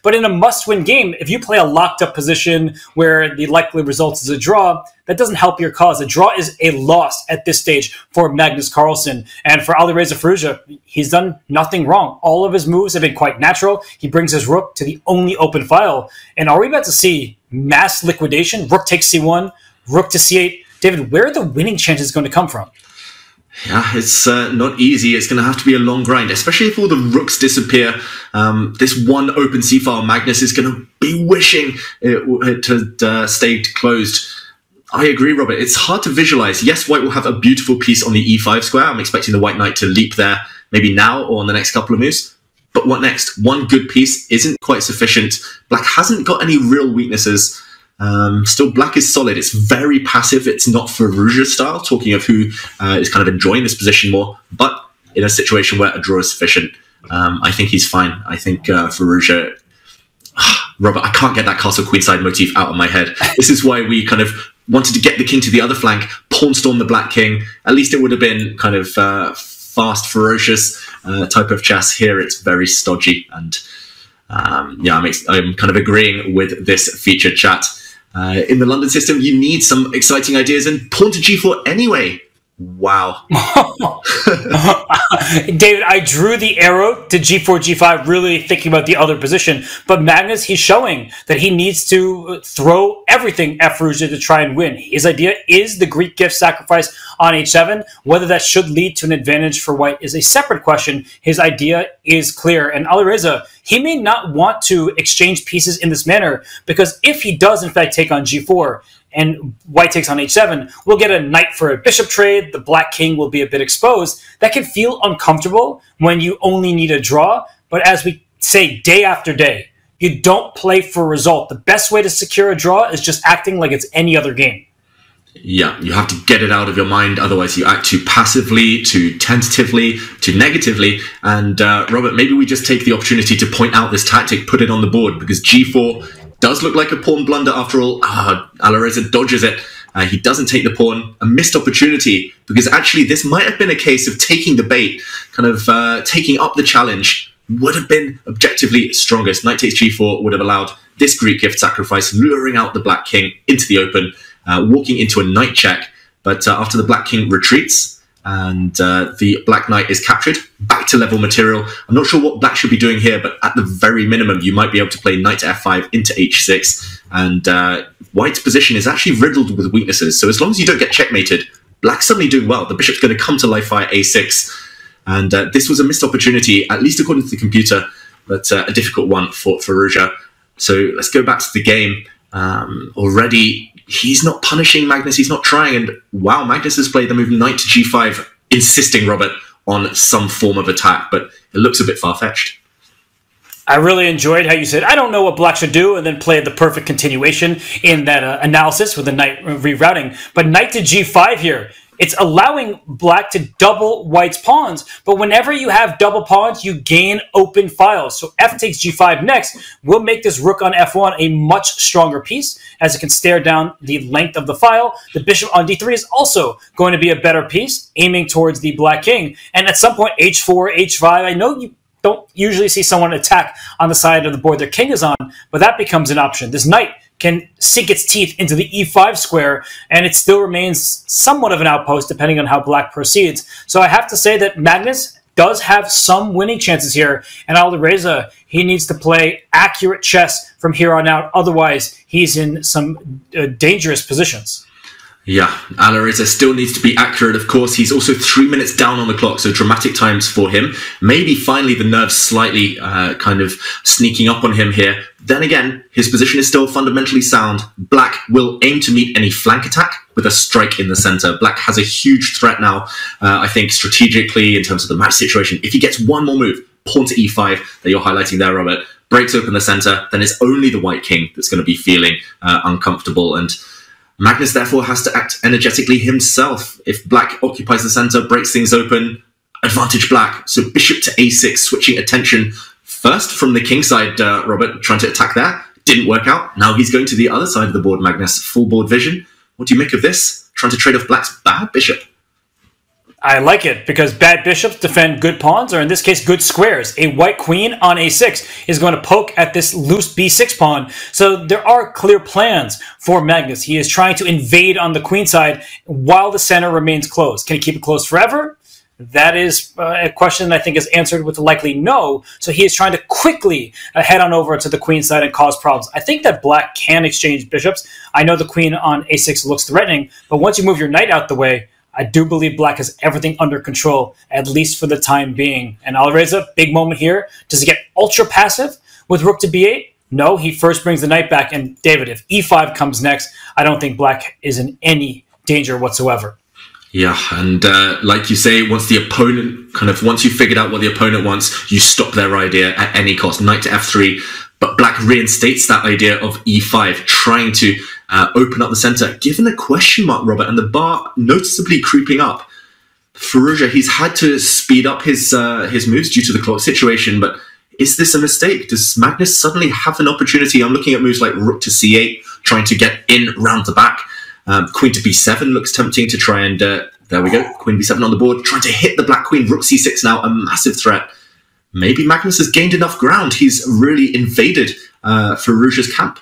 But in a must-win game, if you play a locked-up position where the likely result is a draw, that doesn't help your cause. A draw is a loss at this stage for Magnus Carlsen. And for Alireza Firouzja, he's done nothing wrong. All of his moves have been quite natural. He brings his rook to the only open file. And are we about to see mass liquidation? Rook takes c1, rook to c8. David, where are the winning chances going to come from? Yeah, it's not easy. It's going to have to be a long grind, especially if all the rooks disappear. This one open c-file, Magnus is going to be wishing it had stayed closed. I agree, Robert. It's hard to visualize. Yes, white will have a beautiful piece on the e5 square. I'm expecting the white knight to leap there maybe now or on the next couple of moves. But what next? One good piece isn't quite sufficient. Black hasn't got any real weaknesses. Still, black is solid. It's very passive. It's not Firouzja style, talking of who is kind of enjoying this position more. But in a situation where a draw is sufficient, I think he's fine. I think Firouzja... Robert, I can't get that castle queenside motif out of my head. This is why we kind of wanted to get the king to the other flank, pawn storm the black king. At least it would have been kind of fast, ferocious type of chess. Here it's very stodgy. And yeah, I'm kind of agreeing with this featured chat. In the London system, you need some exciting ideas, and pawn to g4 anyway. Wow. David, I drew the arrow to g4, g5, really thinking about the other position. But Magnus, he's showing that he needs to throw everything at Firouzja to try and win. His idea is the Greek gift sacrifice on h7. Whether that should lead to an advantage for white is a separate question. His idea is clear. And Alireza, he may not want to exchange pieces in this manner, because if he does, in fact, take on g4, and white takes on h7, we'll get a knight for a bishop trade. The black king will be a bit exposed. That can feel uncomfortable when you only need a draw. But as we say day after day, you don't play for a result. The best way to secure a draw is just acting like it's any other game. Yeah, you have to get it out of your mind. Otherwise, you act too passively, too tentatively, too negatively. And Robert, maybe we just take the opportunity to point out this tactic, put it on the board, because g4 does look like a pawn blunder after all. Alireza dodges it. He doesn't take the pawn. A missed opportunity, because actually this might have been a case of taking the bait, kind of taking up the challenge. Would have been objectively strongest. Knight takes g4 would have allowed this Greek gift sacrifice, luring out the black king into the open, walking into a knight check. But after the black king retreats, and the black knight is captured, back to level material. I'm not sure what black should be doing here, but at the very minimum, you might be able to play knight to f5 into h6, and white's position is actually riddled with weaknesses. So as long as you don't get checkmated, black's suddenly doing well. The bishop's going to come to life via a6, and this was a missed opportunity, at least according to the computer, but a difficult one for Firouzja. So let's go back to the game. Already, he's not punishing Magnus, he's not trying, and wow, Magnus has played the move knight to g5, insisting, Robert, on some form of attack, but it looks a bit far-fetched. I really enjoyed how you said, I don't know what black should do, and then played the perfect continuation in that analysis with the knight rerouting. But knight to g5 here, it's allowing black to double white's pawns. But whenever you have double pawns, you gain open files. So f takes g5 next will make this rook on f1 a much stronger piece, as it can stare down the length of the file. The bishop on d3 is also going to be a better piece, aiming towards the black king. And at some point, h4, h5, I know you don't usually see someone attack on the side of the board their king is on, but that becomes an option. This knight can sink its teeth into the e5 square, and it still remains somewhat of an outpost depending on how black proceeds. So I have to say that Magnus does have some winning chances here, and Alireza, he needs to play accurate chess from here on out. Otherwise, he's in some dangerous positions. Yeah, Alireza still needs to be accurate, of course. He's also 3 minutes down on the clock, so dramatic times for him. Maybe finally the nerves slightly kind of sneaking up on him here. Then again, his position is still fundamentally sound. Black will aim to meet any flank attack with a strike in the center. Black has a huge threat now, I think, strategically, in terms of the match situation. If he gets one more move, pawn to e5, that you're highlighting there, Robert, breaks open the center, then it's only the white king that's going to be feeling uncomfortable, and Magnus therefore has to act energetically himself. If black occupies the center, breaks things open, advantage black. So bishop to a6, switching attention first from the king side, Robert, trying to attack there. Didn't work out. Now he's going to the other side of the board, Magnus. Full board vision. What do you make of this? Trying to trade off black's bad bishop. I like it because bad bishops defend good pawns, or in this case, good squares. A white queen on a6 is going to poke at this loose b6 pawn. So there are clear plans for Magnus. He is trying to invade on the queen side while the center remains closed. Can he keep it closed forever? That is a question that I think is answered with a likely no. So he is trying to quickly head on over to the queen side and cause problems. I think that black can exchange bishops. I know the queen on a6 looks threatening, but once you move your knight out the way, I do believe black has everything under control, at least for the time being. And Alireza, big moment here. Does he get ultra passive with rook to b8? No, he first brings the knight back. And David, if e5 comes next, I don't think black is in any danger whatsoever. Yeah, and like you say, once you figured out what the opponent wants, you stop their idea at any cost. Knight to f3, but black reinstates that idea of e5, trying to open up the center, given a question mark, Robert, and the bar noticeably creeping up. Firouzja, he's had to speed up his moves due to the clock situation, but is this a mistake? Does Magnus suddenly have an opportunity? I'm looking at moves like rook to c8, trying to get in round the back. Queen to b7 looks tempting to try and, there we go, queen b7 on the board, trying to hit the black queen, rook c6 now, a massive threat. Maybe Magnus has gained enough ground. He's really invaded Firouzja's camp.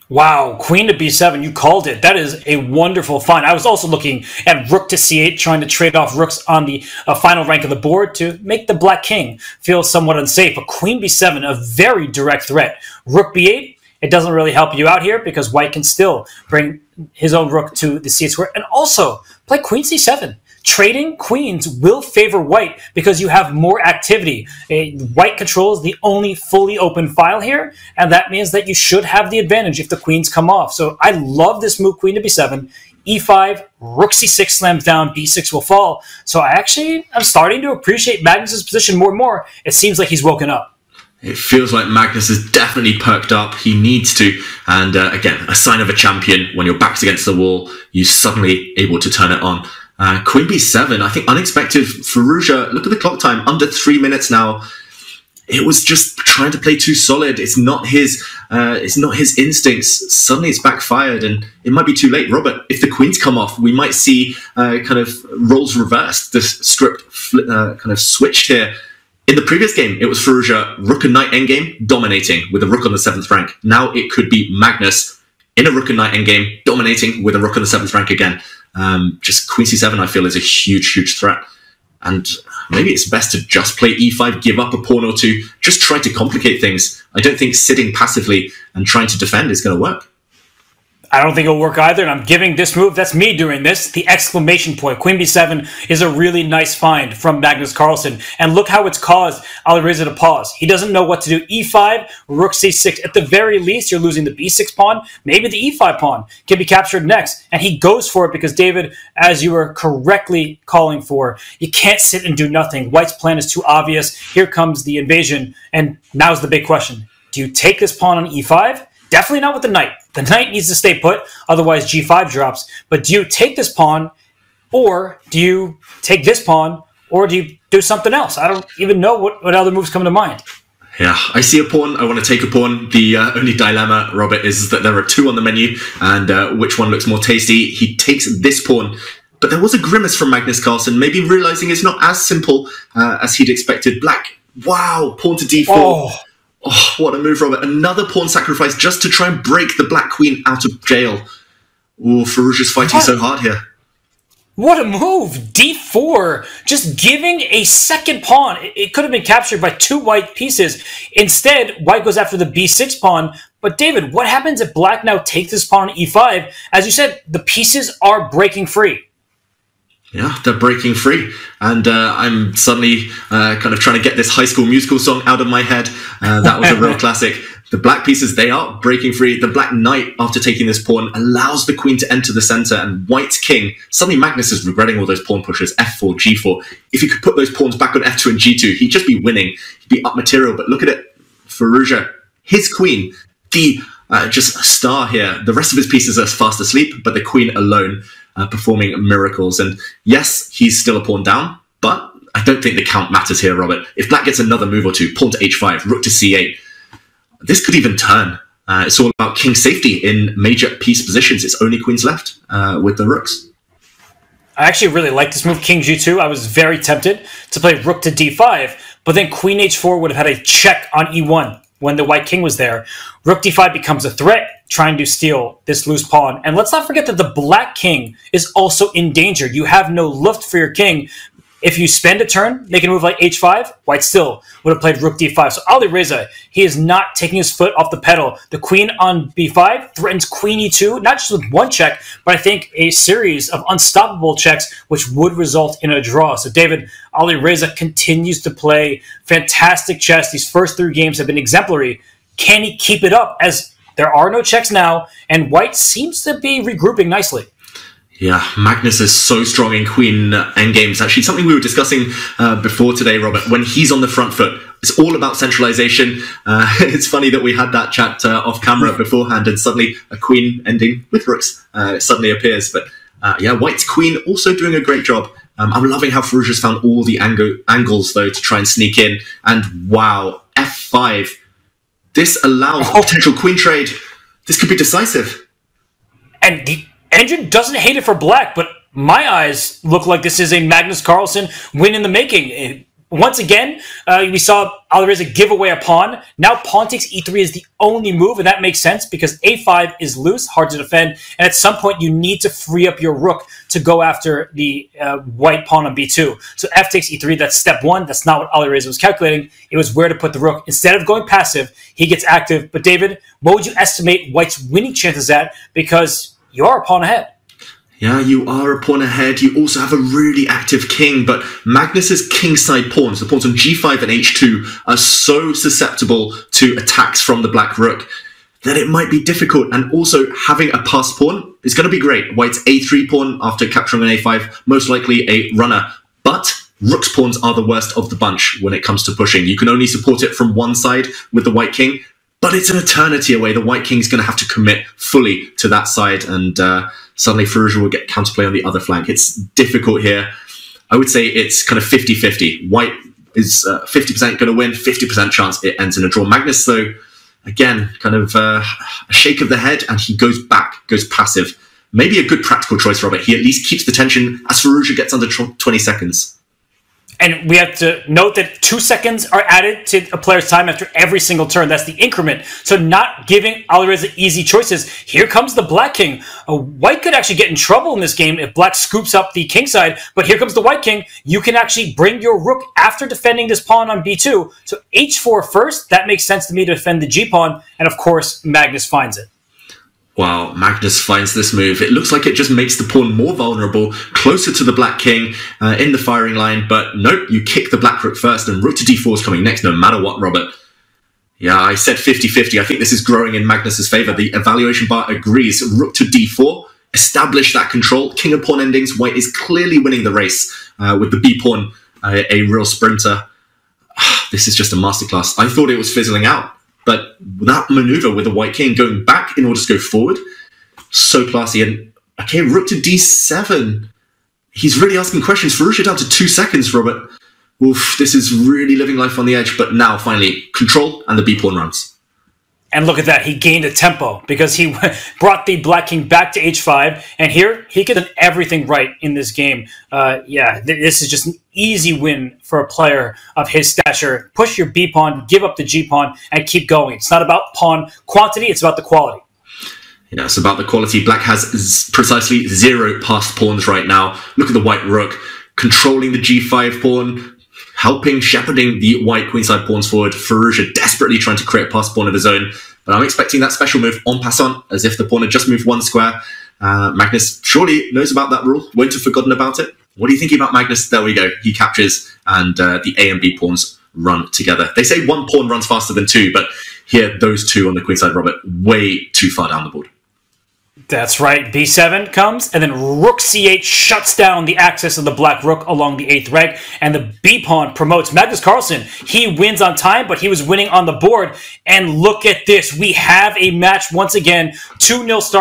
Wow, queen to b7, you called it. That is a wonderful find. I was also looking at rook to c8, trying to trade off rooks on the final rank of the board to make the black king feel somewhat unsafe. But queen b7, a very direct threat. Rook b8, it doesn't really help you out here because white can still bring his own rook to the c8 square. And also, play queen c7. Trading queens will favor white because you have more activity. White controls the only fully open file here, and that means that you should have the advantage if the queens come off. So I love this move, queen to b7, e5, rook c6 slams down, b6 will fall. So I'm starting to appreciate Magnus's position more and more. It seems like he's woken up. It feels like Magnus has definitely perked up. He needs to. And again, a sign of a champion. When your back's against the wall, you're suddenly able to turn it on. Queen b7, I think unexpected. Firouzja, look at the clock time, under 3 minutes now. It was just trying to play too solid. It's not his instincts. Suddenly it's backfired, and it might be too late. Robert, if the queens come off, we might see kind of roles reversed. The script kind of switched here. In the previous game, it was Firouzja, rook and knight endgame, dominating with a rook on the 7th rank. Now it could be Magnus in a rook and knight endgame, dominating with a rook on the 7th rank again. Just queen c7, I feel, is a huge, huge threat. And maybe it's best to just play e5, give up a pawn or two, just try to complicate things. I don't think sitting passively and trying to defend is going to work. I don't think it'll work either, and I'm giving this move, that's me doing this, the exclamation point. Queen b7 is a really nice find from Magnus Carlsen, and look how it's caused Alireza to pause. He doesn't know what to do. e5, rook c6. At the very least, you're losing the b6 pawn. Maybe the e5 pawn can be captured next, and he goes for it because, David, as you were correctly calling for, you can't sit and do nothing. White's plan is too obvious. Here comes the invasion, and now's the big question. Do you take this pawn on e5? Definitely not with the knight. The knight needs to stay put, otherwise g5 drops. But do you take this pawn, or do you take this pawn, or do you do something else? I don't even know what other moves come to mind. Yeah, I see a pawn. I want to take a pawn. The only dilemma, Robert, is that there are two on the menu, and which one looks more tasty? He takes this pawn. But there was a grimace from Magnus Carlsen, maybe realizing it's not as simple as he'd expected. Black, wow, pawn to d4. Oh, what a move, Robert. Another pawn sacrifice just to try and break the black queen out of jail. Oh, Firouzja's fighting so hard here. What a move! d4, just giving a second pawn. It could have been captured by two white pieces. Instead, white goes after the b6 pawn. But David, what happens if black now takes this pawn on e5? As you said, the pieces are breaking free. Yeah, they're breaking free. And I'm suddenly kind of trying to get this High School Musical song out of my head. That was a real classic. The black pieces, they are breaking free. The black knight, after taking this pawn, allows the queen to enter the center, and white's king, suddenly Magnus is regretting all those pawn pushes, f4, g4. If he could put those pawns back on f2 and g2, he'd just be winning. He'd be up material. But look at it. Firouzja, his queen, the just a star here. The rest of his pieces are fast asleep, but the queen alone performing miracles. And yes, he's still a pawn down, but I don't think the count matters here, Robert. If black gets another move or two, pawn to h5, rook to c8, this could even turn. It's all about king safety in major piece positions. It's only queens left with the rooks. I actually really like this move, King G2. I was very tempted to play Rook to D5, but then Queen H4 would have had a check on E1 when the White King was there. Rook D5 becomes a threat, trying to steal this loose pawn. And let's not forget that the Black King is also endangered. You have no luft for your king. If you spend a turn, make a move like H5, White still would have played Rook D5. So Alireza, he is not taking his foot off the pedal. The Queen on B5 threatens Queen E2, not just with one check, but I think a series of unstoppable checks, which would result in a draw. So David, Alireza continues to play fantastic chess. These first 3 games have been exemplary. Can he keep it up, as there are no checks now, and White seems to be regrouping nicely? Yeah, Magnus is so strong in Queen endgames. Actually, something we were discussing before today, Robert. When he's on the front foot, it's all about centralization. It's funny that we had that chat off camera beforehand, and suddenly a Queen ending with rooks suddenly appears. But yeah, White's Queen also doing a great job. I'm loving how Firouzja's found all the angles, though, to try and sneak in. And wow, F5. This allows a potential Queen trade. This could be decisive. And the engine doesn't hate it for Black, but my eyes look like this is a Magnus Carlsen win in the making. Once again, we saw Alireza give away a pawn. Now pawn takes E3 is the only move, and that makes sense because A5 is loose, hard to defend, and at some point you need to free up your rook to go after the white pawn on B2. So F takes E3, that's step 1. That's not what Alireza was calculating. It was where to put the rook. Instead of going passive, he gets active. But David, what would you estimate White's winning chances at? Because you are a pawn ahead. Yeah, you are a pawn ahead. You also have a really active king, but Magnus's kingside pawns, the pawns on G5 and H2, are so susceptible to attacks from the black rook that it might be difficult. And also, having a passed pawn is going to be great. White's A3 pawn after capturing an A5, most likely a runner. But rook's pawns are the worst of the bunch when it comes to pushing. You can only support it from one side with the white king, but it's an eternity away. The white king is going to have to commit fully to that side, and suddenly Firouzja will get counterplay on the other flank. It's difficult here. I would say it's kind of 50-50. White is 50% going to win, 50% chance it ends in a draw. Magnus, though, again, kind of a shake of the head, and he goes back, goes passive. Maybe a good practical choice, Robert. He at least keeps the tension as Firouzja gets under 20 seconds. And we have to note that 2 seconds are added to a player's time after every single turn. That's the increment. So not giving Alireza easy choices. Here comes the Black King. White could actually get in trouble in this game if Black scoops up the king side. But here comes the White King. You can actually bring your rook after defending this pawn on B2. So H4 first. That makes sense to me to defend the G pawn. And of course, Magnus finds it. Wow, Magnus finds this move. It looks like it just makes the pawn more vulnerable, closer to the black king in the firing line. But nope, you kick the black rook first, and rook to d4 is coming next, no matter what, Robert. Yeah, I said 50-50. I think this is growing in Magnus's favour. The evaluation bar agrees. Rook to d4, establish that control. King and pawn endings. White is clearly winning the race with the b pawn, a real sprinter. This is just a masterclass. I thought it was fizzling out. But that maneuver with the white king going back in order to go forward, so classy. And okay, rook to d7. He's really asking questions. Firouzja down to 2 seconds, Robert. Oof, this is really living life on the edge. But now, finally, control and the b pawn runs. And look at that. He gained a tempo because he brought the Black King back to H5. And here, he could have done everything right in this game. Yeah, this is just an easy win for a player of his stature. Push your B pawn, give up the G pawn, and keep going. It's not about pawn quantity, it's about the quality. Yeah, it's about the quality. Black has precisely 0 passed pawns right now. Look at the white rook, controlling the G5 pawn, helping, shepherding the white queenside pawns forward. Firouzja desperately trying to create a passed pawn of his own. But I'm expecting that special move en passant, as if the pawn had just moved 1 square. Magnus surely knows about that rule, won't have forgotten about it. What are you thinking about Magnus? There we go. He captures, and the A and B pawns run together. They say 1 pawn runs faster than 2, but here, those 2 on the queenside, Robert, way too far down the board. That's right. B7 comes, and then rook c8 shuts down the access of the black rook along the 8th reg, and the b pawn promotes. Magnus Carlsen, he wins on time, but he was winning on the board. And look at this. We have a match once again. 2-0 start